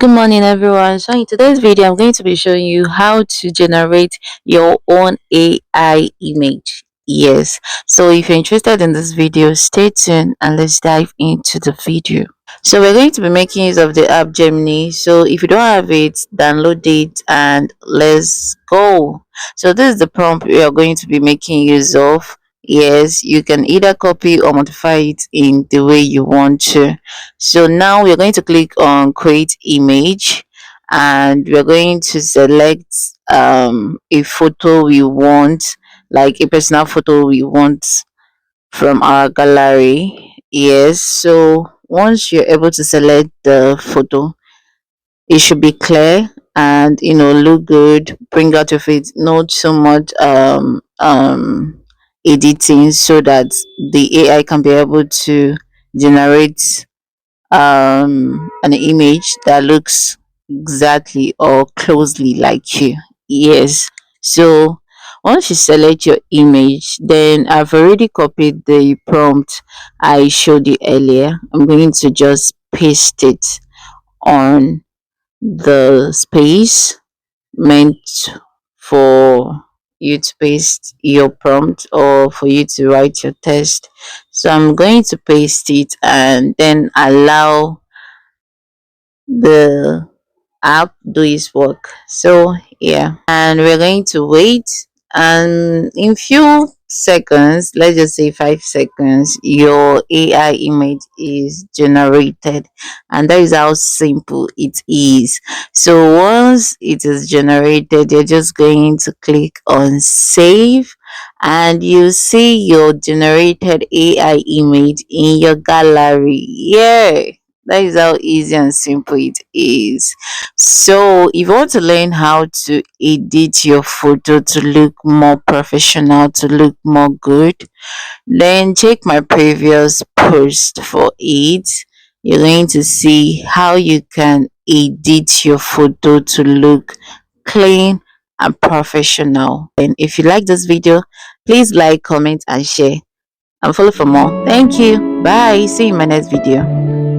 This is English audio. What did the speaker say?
Good morning, everyone. So, in today's video, I'm going to be showing you how to generate your own AI image. Yes, so if you're interested in this video, stay tuned and let's dive into the video. So, we're going to be making use of the app Gemini. So, if you don't have it, download it and let's go. So, this is the prompt we are going to be making use of. Yes, you can either copy or modify it in the way you want to. So now we're going to click on create image and we're going to select a photo we want, like a personal photo we want from our gallery. Yes, so once you're able to select the photo, it should be clear and look good, bring out your face, not so much editing, so that the AI can be able to generate an image that looks exactly or closely like you. Yes, so once you select your image, then I've already copied the prompt I showed you earlier. I'm going to just paste it on the space meant for you to paste your prompt or for you to write your text. So I'm going to paste it and then allow the app do its work. So yeah, and we're going to wait, and in few seconds, let's just say 5 seconds, your AI image is generated, and that is how simple it is. So once it is generated, you're just going to click on save and you see your generated AI image in your gallery. Yeah, that is how easy and simple it is. So, if you want to learn how to edit your photo to look more professional, to look more good, then check my previous post for it. You're going to see how you can edit your photo to look clean and professional. And if you like this video, please like, comment, and share, and follow for more. Thank you. Bye. See you in my next video.